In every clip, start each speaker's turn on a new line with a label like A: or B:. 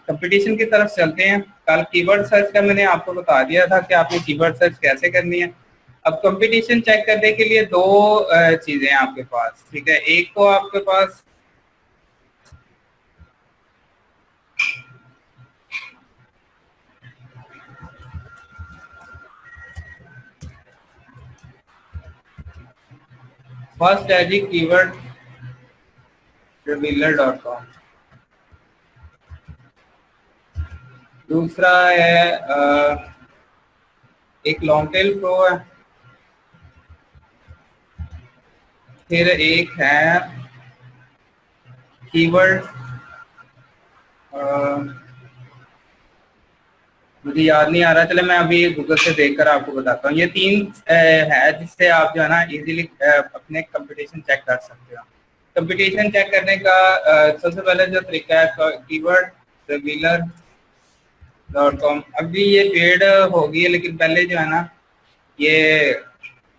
A: Competition की तरफ चलते हैं। कल कीवर्ड सर्च का मैंने आपको बता दिया था कि आपने कीवर्ड सर्च कैसे करनी है। अब कंपटीशन चेक करने के लिए दो चीजें हैं आपके पास, ठीक है। एक तो आपके पास फर्स्ट है जी कीवर्ड revealer.com, दूसरा है एक लॉन्ग टेल प्रो है, फिर एक है कीवर्ड मुझे याद नहीं आ रहा, चले मैं अभी गूगल से देखकर आपको बताता हूँ। ये तीन है जिससे आप जो है ना इजीली अपने कंपटीशन चेक कर सकते हो। कंपटीशन चेक करने का सबसे पहले जो तरीका है कीवर्ड रिवीलर .com। अभी ये पेड होगी, लेकिन पहले जो है ना ये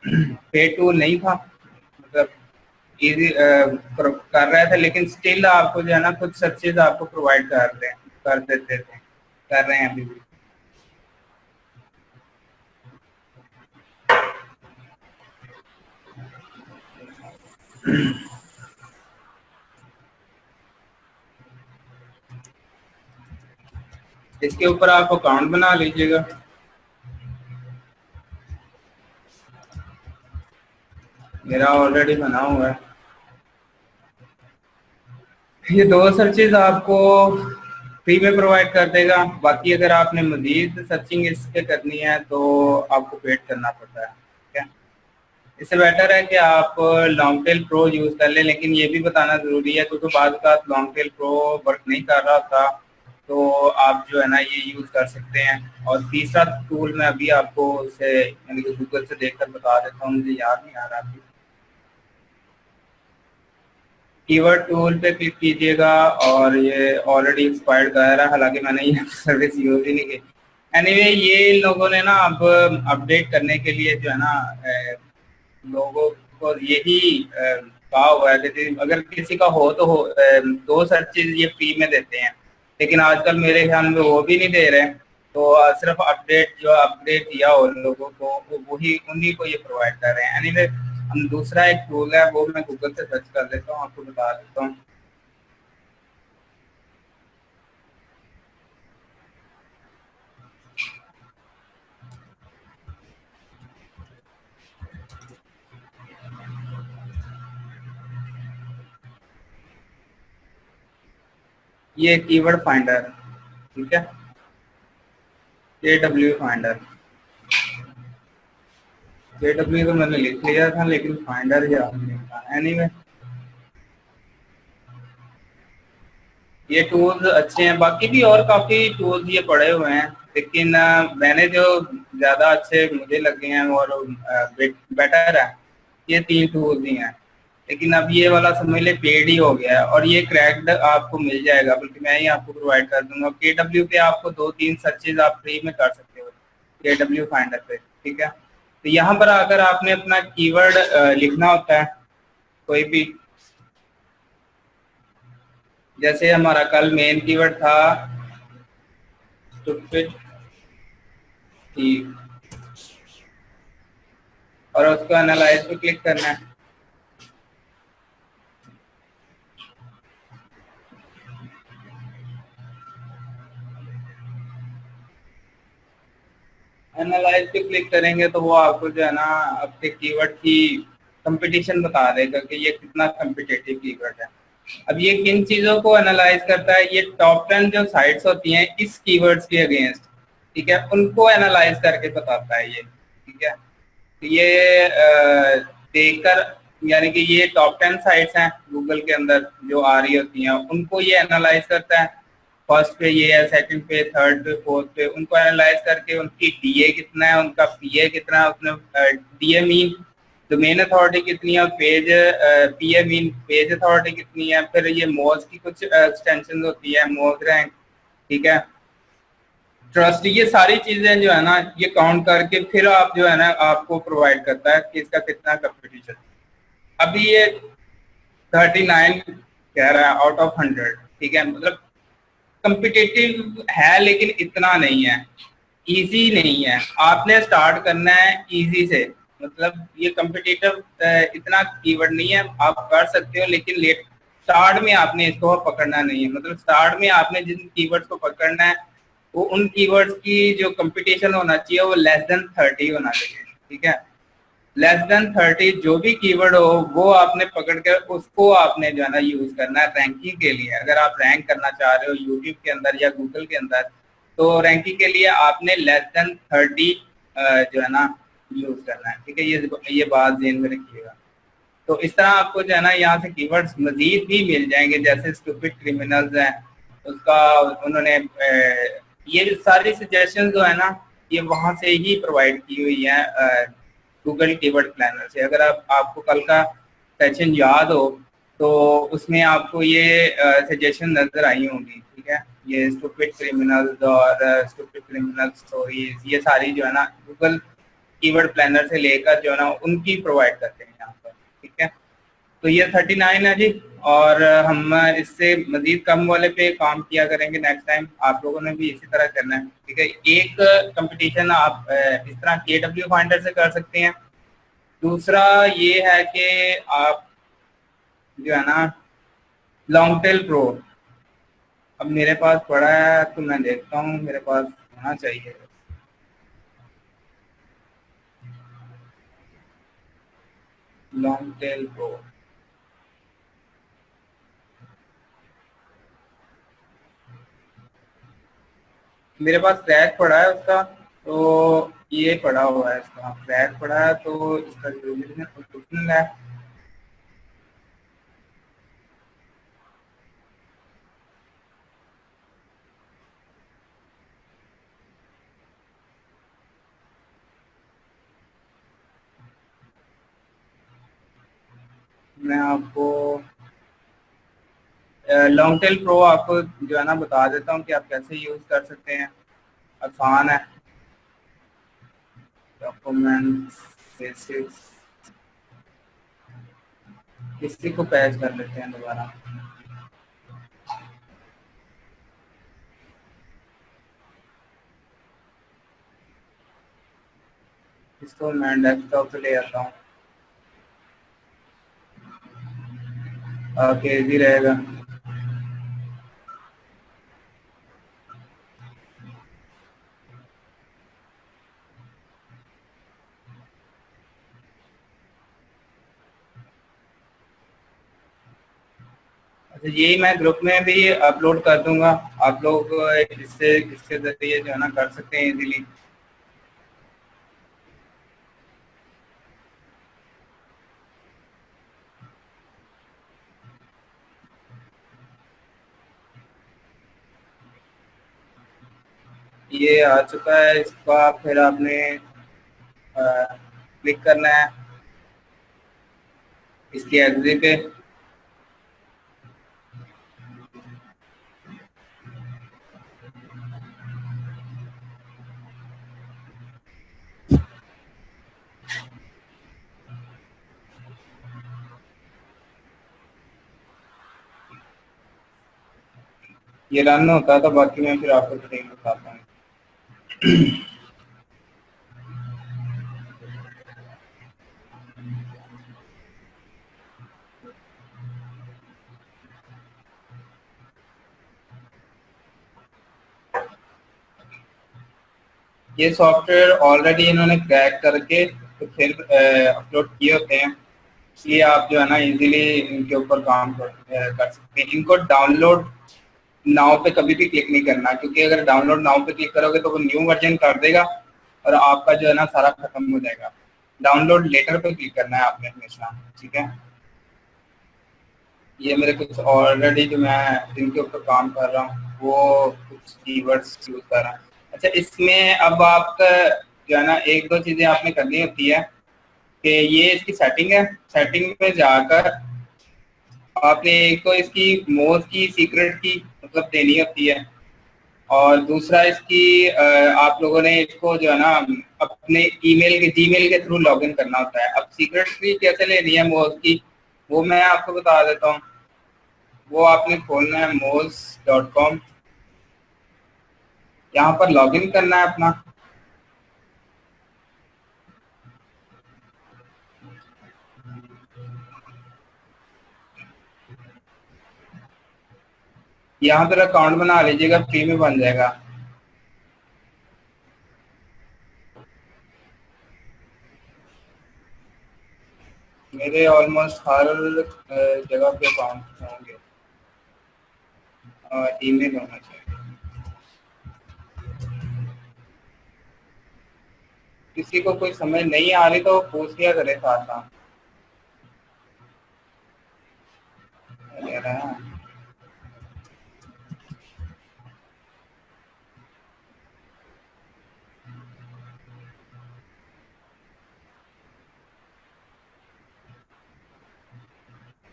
A: पेड टूल नहीं था, मतलब इजी कर रहे थे, लेकिन स्टिल आपको जो है ना कुछ सर्चेज आपको प्रोवाइड कर देते थे, कर रहे हैं अभी भी। इसके ऊपर आप अकाउंट बना लीजिएगा। मेरा ऑलरेडी बना हुआ है। ये दो सर्चेज आपको फ्री में प्रोवाइड कर देगा, बाकी अगर आपने मजीद सर्चिंग इसके करनी है तो आपको पेड करना पड़ता है, ठीक है। इससे बेटर है कि आप लॉन्ग टेल प्रो यूज कर लें, लेकिन ये भी बताना जरूरी है क्योंकि बाद का लॉन्ग टेल प्रो वर्क नहीं कर रहा था, तो आप जो है ना ये यूज कर सकते हैं। और तीसरा टूल मैं अभी आपको उसे यानी कि गूगल से देखकर बता देता हूँ, मुझे याद नहीं आ रहा अभी। कीवर्ड टूल पे क्लिक कीजिएगा और ये ऑलरेडी एक्सपायर्ड कर रहा है, हालांकि मैंने ये सर्विस यूज ही नहीं की। एनीवे ये लोगों ने ना अब अपडेट करने के लिए जो है ना लोगों को यही कहा हुआ है कि अगर किसी का हो तो हो, दो सर्चेज ये फ्री में देते हैं, लेकिन आजकल मेरे ख्याल में वो भी नहीं दे रहे हैं। तो सिर्फ अपडेट जो अपडेट किया हो लोगों को वही उन्हीं को ये प्रोवाइड कर रहे हैं। एनीवे हम दूसरा एक टूल है वो मैं गूगल से सर्च कर लेता हूँ, आपको बता देता हूँ। ये कीवर्ड फाइंडर, ठीक है, KW फाइंडर। KW तो मैंने लिख लिया था, लेकिन फाइंडर याद नहीं था। एनीवे ये टूल्स अच्छे हैं, बाकी भी और काफी टूल्स ये पड़े हुए हैं, लेकिन मैंने जो ज्यादा अच्छे मुझे लगे हैं और बेटर है ये तीन टूल्स ही हैं। लेकिन अब ये वाला समझ ले पेड ही हो गया है और ये क्रैक्ड आपको मिल जाएगा, बल्कि मैं ही आपको प्रोवाइड कर दूंगा। KW पे आपको 2-3 सर्चेज आप फ्री में कर सकते हो KW फाइंडर पे, ठीक है। तो यहाँ पर अगर आपने अपना कीवर्ड लिखना होता है कोई भी, जैसे हमारा कल मेन कीवर्ड था स्टूपिड और उसको एनालाइज पे क्लिक करना है। एनालाइज पे क्लिक करेंगे तो वो आपको जो है ना आपके कीवर्ड की कंपटीशन बता देगा कि ये कितना कम्पिटेटिव कीवर्ड है। अब ये किन चीजों को एनालाइज करता है, ये टॉप 10 जो साइट्स होती हैं इस कीवर्ड्स के अगेंस्ट, ठीक है, उनको एनालाइज करके बताता है ये, ठीक है। तो ये देखकर यानी कि ये टॉप 10 साइट्स हैं गूगल के अंदर जो आ रही होती हैं उनको ये एनालाइज करता है। फर्स्ट पे ये है, सेकंड पे, थर्ड पे, फोर्थ पे, उनको एनालाइज करके उनकी DA कितना है, उनका PA कितना है, उसने DA मीन डोमेन अथॉरिटी कितनी है, page PA mean page authority कितनी है, फिर ये मोज की कुछ एक्सटेंशन होती है, मोज रैंक, ठीक है, ट्रस्ट, ये सारी चीजें जो है ना ये काउंट करके फिर आप जो है ना आपको प्रोवाइड करता है कि इसका कितना कंपटीशन। अभी ये 39 कह रहा है आउट ऑफ 100, ठीक है, मतलब कम्पिटिटिव है लेकिन इतना नहीं है, इजी नहीं है। आपने स्टार्ट करना है इजी से, मतलब ये कम्पिटिटिव इतना कीवर्ड नहीं है, आप कर सकते हो लेकिन लेट स्टार्ट में आपने इसको पकड़ना नहीं है। मतलब स्टार्ट में आपने जिन कीवर्ड्स को पकड़ना है वो उन कीवर्ड्स की जो कंपटीशन होना चाहिए वो लेस देन 30 होना चाहिए, ठीक है। लेस देन 30 जो भी कीवर्ड हो वो आपने पकड़ कर उसको आपने जो है ना यूज करना है रैंकिंग के लिए। अगर आप रैंक करना चाह रहे हो यूट्यूब के अंदर या गूगल के अंदर, तो रैंकिंग के लिए आपने लेस देन 30 जो है ना यूज करना है, ठीक है। ये बात ध्यान में रखिएगा। तो इस तरह आपको जो है ना यहाँ से कीवर्ड्स मजीद भी मिल जाएंगे, जैसे स्टूपिड क्रिमिनल्स है, उसका उन्होंने ये सारी सजेशन जो है ना ये वहां से ही प्रोवाइड की हुई है गूगल कीवर्ड प्लानर से। अगर आपको कल का सेशन याद हो तो उसमें आपको ये सजेशन नजर आई होंगी, ठीक है। ये स्टूपिड क्रिमिनल्स और स्टूपिड क्रिमिनल स्टोरीज ये सारी जो है ना गूगल कीवर्ड प्लानर से लेकर जो है ना उनकी प्रोवाइड करते हैं यहाँ पर, ठीक है। तो ये 39 है जी, और हम इससे मजीद कम वाले पे काम किया करेंगे नेक्स्ट टाइम। आप लोगों ने भी इसी तरह करना है, ठीक है। एक कंपटीशन आप इस तरह KW फाइंडर से कर सकते हैं। दूसरा ये है कि आप जो है ना लॉन्ग टेल प्रो, अब मेरे पास पड़ा है तो मैं देखता हूँ, मेरे पास होना चाहिए। लॉन्ग टेल प्रो मेरे पास क्रैक पड़ा है उसका, तो ये पड़ा हुआ है, इसका क्रैक पड़ा है, तो इसका जो है मैं आपको लॉन्ग टेल प्रो आपको जो है ना बता देता हूँ कि आप कैसे यूज कर सकते हैं। आसान है। डॉक्यूमेंट्स बेसिक्स, इसी को पैच कर लेते हैं दोबारा। इसको मैं डेस्कटॉप पे ले आता हूँ, ओके इजी रहेगा। अच्छा यही मैं ग्रुप में भी अपलोड कर दूंगा, आप लोग इसके जरिए जो है ना कर सकते हैं इजीली। ये आ चुका है, इसका फिर आपने क्लिक करना है इसकी एग्जी पे। ये रन होता है तो बाकी मैं फिर आपको डिटेल बताता हूँ। ये सॉफ्टवेयर ऑलरेडी इन्होंने क्रैक करके तो फिर अपलोड किए होते हैं, इसलिए आप जो है ना इजीली इनके ऊपर काम कर सकते हैं। इनको डाउनलोड नाउ पे कभी भी क्लिक नहीं करना, क्योंकि अगर डाउनलोड नाउ पे क्लिक करोगे तो वो न्यू वर्जन कर देगा और आपका जो है ना सारा खत्म हो जाएगा। डाउनलोड लेटर पे क्लिक करना है आपने हमेशा, ठीक है। ये मेरे कुछ ऑलरेडी जो मैं जिनके ऊपर काम कर रहा हूँ वो कुछ कीवर्ड्स यूज कर रहा हूँ। अच्छा इसमें अब आपका जो है ना एक दो चीजें आपने करनी होती है कि ये इसकी सेटिंग है, सेटिंग में जाकर आपने एक तो इसकी मोज की सीक्रेट की मतलब देनी होती है, और दूसरा इसकी आप लोगों ने इसको जो है ना अपने ईमेल के जीमेल के थ्रू लॉगिन करना होता है। अब सीक्रेट की कैसे लेनी है मोज की वो मैं आपको बता देता हूँ। वो आपने खोलना है moz.com, यहाँ पर लॉगिन करना है अपना। यहाँ पर अकाउंट बना लीजिएगा, फ्री में बन जाएगा। मेरे ऑलमोस्ट हर जगह पे अकाउंट होंगे और ईमेल होना चाहिए। किसी को कोई समझ नहीं आ रही तो पूछ लिया करे साथ साथ।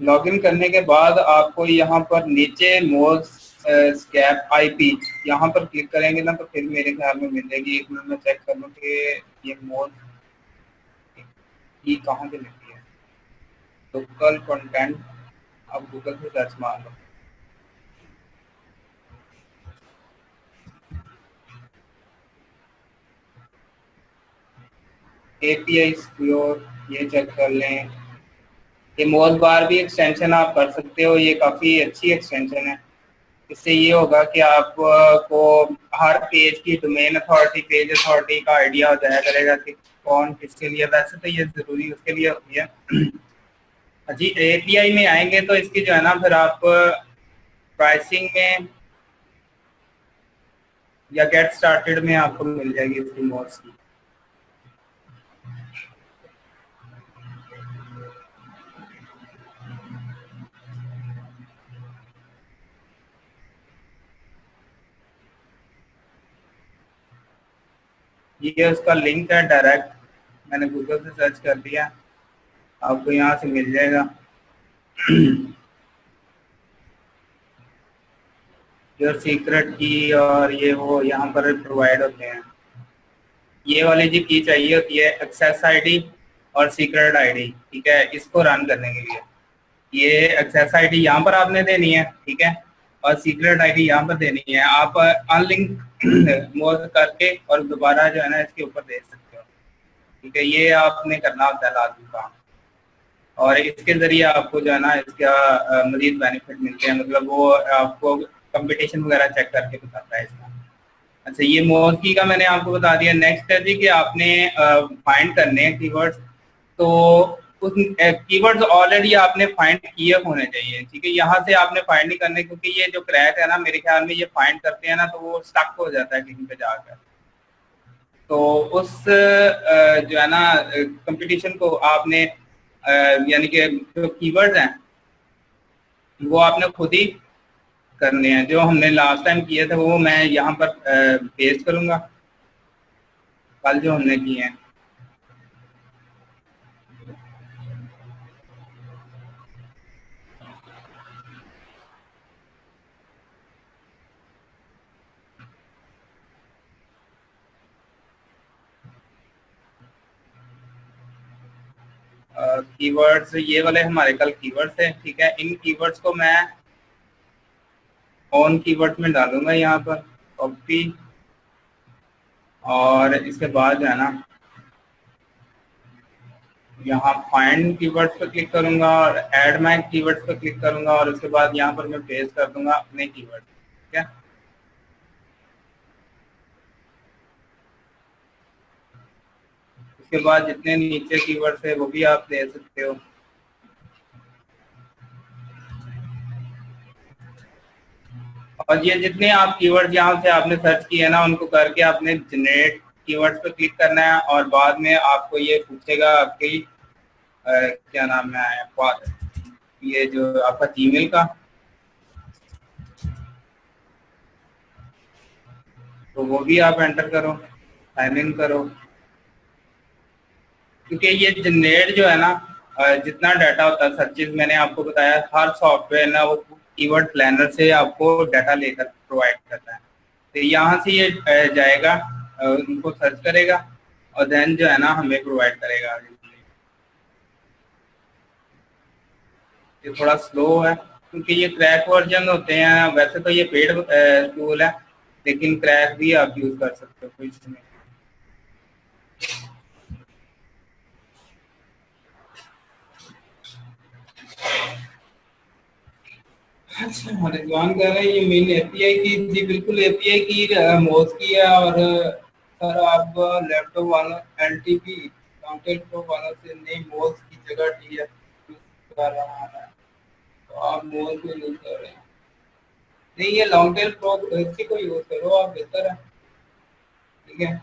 A: लॉगिन करने के बाद आपको यहाँ पर नीचे मोर स्कैप आईपी यहाँ पर क्लिक करेंगे ना, तो फिर मेरे ख्याल में मिल जाएगी। एक मिनट में चेक कर लूँ कि ये मोर की कहाँ पे मिलती है। लोकल कंटेंट, आप गूगल से सर्च मार लो। एपीआई सिक्योर, ये चेक कर लें। ये मोज बार भी एक्सटेंशन आप कर सकते हो, ये काफ़ी अच्छी एक्सटेंशन है। इससे ये होगा कि आपको हर पेज की डोमेन अथॉरिटी, पेज अथॉरिटी का आइडिया हो जाया करेगा कि कौन किसके लिए। वैसे तो ये ज़रूरी उसके लिए होती है। जी, एपीआई में आएंगे तो इसकी जो है ना, फिर आप प्राइसिंग में या गेट स्टार्टेड में आपको मिल जाएगी इसकी मोड्स की। ये उसका लिंक है डायरेक्ट, मैंने गूगल से सर्च कर दिया, आपको यहाँ से मिल जाएगा। योर सीक्रेट की और ये वो यहाँ पर प्रोवाइड होते हैं। ये वाली जो की चाहिए होती है एक्सेस आईडी और सीक्रेट आईडी, ठीक है, इसको रन करने के लिए। ये एक्सेस आईडी यहाँ पर आपने देनी है, ठीक है, और सीक्रेट आईडी यहाँ पर देनी है। आप अनलिंक मोड करके और दोबारा जो है ना इसके ऊपर दे सकते हो, ठीक है। ये आपने करना होता है लाजमी काम, और इसके जरिए आपको जो है ना इसका मजीद बेनिफिट मिलते हैं। मतलब वो आपको कंपटीशन वगैरह चेक करके बताता है इसका। अच्छा, ये मोस्की का मैंने आपको बता दिया। नेक्स्ट है जी कि आपने फाइंड करने हैं कीवर्ड्स। तो उस कीवर्ड्स ऑलरेडी आपने फाइंड किए होने चाहिए, ठीक है। यहाँ से आपने फाइंड नहीं करने, क्योंकि ये जो क्रैक है ना, मेरे ख्याल में ये फाइंड करते हैं ना तो वो स्टक हो जाता है कहीं पे जाकर। तो उस जो है ना कंपटीशन को आपने यानी कि जो कीवर्ड्स हैं वो आपने खुद ही करने हैं। जो हमने लास्ट टाइम किए थे वो मैं यहाँ पर पेस्ट करूँगा, कल जो हमने किए हैं। कीवर्ड्स ये वाले हमारे कल कीवर्ड्स हैं, ठीक है। इन कीवर्ड्स को मैं ऑन कीवर्ड्स में डालूंगा यहाँ पर, कॉपी, और इसके बाद जो है ना यहाँ फाइंड कीवर्ड्स पर क्लिक करूंगा और ऐड माय कीवर्ड्स पर क्लिक करूंगा, और उसके बाद यहाँ पर मैं पेस्ट कर दूंगा अपने कीवर्ड, ठीक है। उसके बाद जितने नीचे कीवर्ड्स है वो भी आप दे सकते हो। और ये जितने आप कीवर्ड्स यहाँ से आपने सर्च किए ना, उनको करके आपने जनरेट कीवर्ड्स पर क्लिक करना है, और बाद में आपको ये पूछेगा आपकी क्या नाम है, ये जो आपका जीमेल का, तो वो भी आप एंटर करो, साइन इन करो। क्योंकि ये जनरेट जो है ना जितना डाटा होता है सर्चेज, मैंने आपको बताया हर सॉफ्टवेयर ना वो कीवर्ड प्लानर से आपको डाटा लेकर प्रोवाइड करता है। तो यहाँ से ये जाएगा, उनको सर्च करेगा और देन जो है ना हमें प्रोवाइड करेगा। ये थोड़ा स्लो है क्योंकि ये क्रैक वर्जन होते हैं। वैसे तो ये पेड टूल है, लेकिन क्रैक भी आप यूज कर सकते हो कोई इशू नहीं। अच्छा, रिजवान कह रहे हैं ये मेन एपीआई की, जी बिल्कुल एपीआई की मोज की है। और सर आप लैपटॉप वाला एलटीपी लॉन्गटेल प्रो वाला से नहीं मोज की जगह टीएफ यूज कर रहा है, तो आप मोज को यूज कर रहे हैं। नहीं, ये लॉन्गटेल प्रो इसी को यूज करो आप, बेहतर है। ठीक है,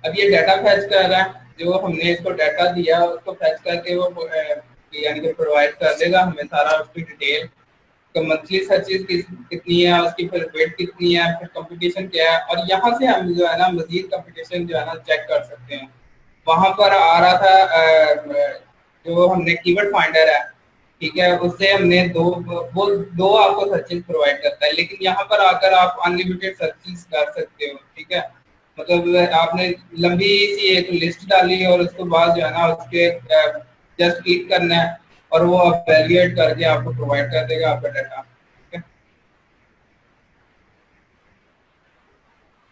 A: अब ये डाटा फैच कर रहा है, जो हमने इसको डाटा दिया उसको फैच करके वो यानी कि प्रोवाइड कर देगा हमें सारा उसकी डिटेल, तो मंथली सर्चेज कितनी है, उसकी फिर वेट कितनी है, फिर कंपटीशन क्या है। और यहाँ से हम जो है ना मजीद कंपटीशन जो है ना चेक कर सकते हैं। वहां पर आ रहा था जो हमने कीवर्ड फाइंडर है, ठीक है, उससे हमने वो दो आपको सर्चेज प्रोवाइड करता है, लेकिन यहाँ पर आकर आप अनलिमिटेड सर्चेज कर सकते हो। ठीक है, मतलब आपने लंबी सी एक लिस्ट डाली और उसके बाद जो है ना उसके जस्ट क्लिक करना है और वो वैल्यूएट करके आपको प्रोवाइड कर देगा आपका डाटा। ठीक है,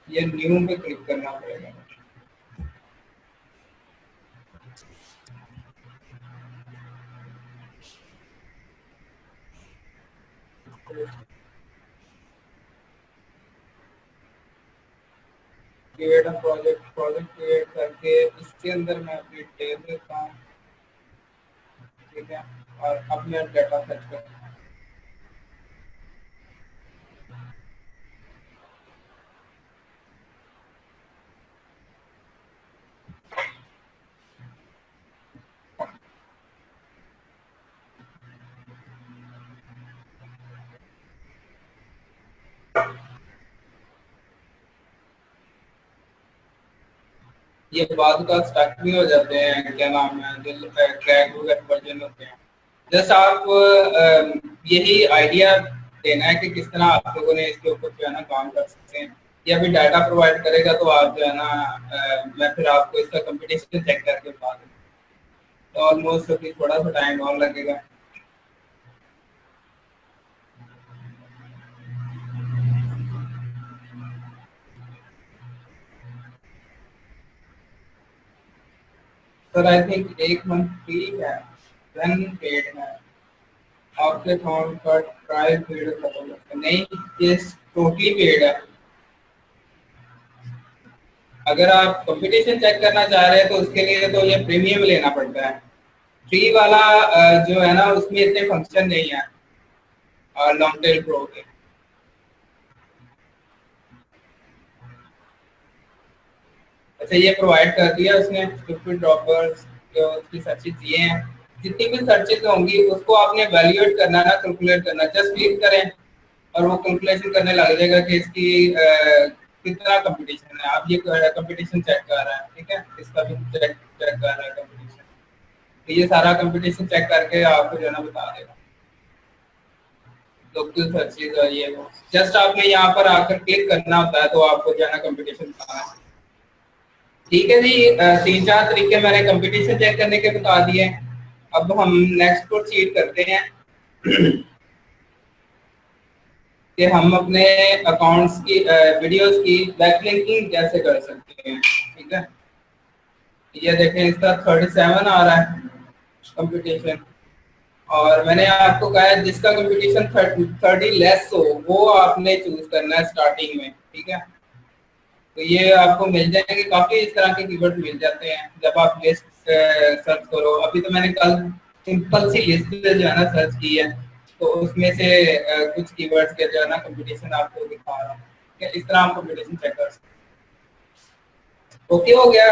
A: ये न्यू पे क्लिक करना पड़ेगा। क्रिएट अ प्रोजेक्ट क्रिएट करके इसके अंदर मैं अपनी डिटेल देता हूँ। ठीक है, और अब मैं डाटा सर्च करता हूँ। ये बाद का स्टक भी हो जाते हैं, क्या नाम है, जो क्रैक वगैरह वर्जन होते हैं। जस्ट आप यही आइडिया देना है कि किस तरह आप लोगों ने इसके ऊपर जो है ना काम कर सकते हैं। या भी डाटा प्रोवाइड करेगा तो आप जो है ना मैं फिर आपको इसका कंपटीशन चेक करके बता दूँ, तो ऑलमोस्ट अभी थोड़ा सा टाइम और लगेगा। सर आई थिंक एक मंथ फ्री है, देन पेड है। आपके अकाउंट का ट्रायल पीरियड खत्म होता है। नहीं, ये टोटली पेड है। अगर आप कंपटीशन चेक करना चाह रहे हैं तो उसके लिए तो ये प्रीमियम लेना पड़ता है। फ्री वाला जो है ना उसमें इतने फंक्शन नहीं है लॉन्ग टेल प्रो के। अच्छा, ये प्रोवाइड कर दिया उसने स्टूपिड ड्रॉपर्स, जो उसकी सर्चेज दिए हैं, जितनी भी सर्चेज होंगी उसको आपने वैल्यूएट करना ना, कैलकुलेट करना। जस्ट क्लिक करें और वो कैलकुलेशन करने लग जाएगा कि इसकी कितना कंपटीशन है। आप ये कंपटीशन चेक कर रहा है, ठीक है, इसका भी चेक कर रहा है कंपटीशन, तो ये सारा कंपटीशन चेक करके आपको जो है ना बता देगा लोकल सर्चेज और ये वो। जस्ट आपने यहाँ पर आकर क्लिक करना होता है तो आपको जो है ना कंपटीशन बताना है। ठीक है जी, 3-4 तरीके मैंने कंपटीशन चेक करने के बता दिए। अब हम नेक्स्ट प्रोसीड करते हैं कि हम अपने अकाउंट्स की वीडियोस की बैकलिंकिंग कैसे कर सकते हैं। ठीक है, ये देखें इसका 37 आ रहा है कंपटीशन, और मैंने आपको कहा है जिसका कंपटीशन 30 लेस हो वो आपने चूज करना है स्टार्टिंग में। ठीक है, तो ये आपको मिल जाएंगे, काफी इस तरह के कीवर्ड मिल जाते हैं जब आप लिस्ट सर्च करो। अभी तो मैंने कल सिंपल सी लिस्ट जो है ना सर्च की है, तो उसमें से कुछ कीवर्ड्स के जो है ना कंपटीशन आपको दिखा रहा हूँ। इस तरह आप कंपटीशन चेक कर सकते हैं। ओके हो गया।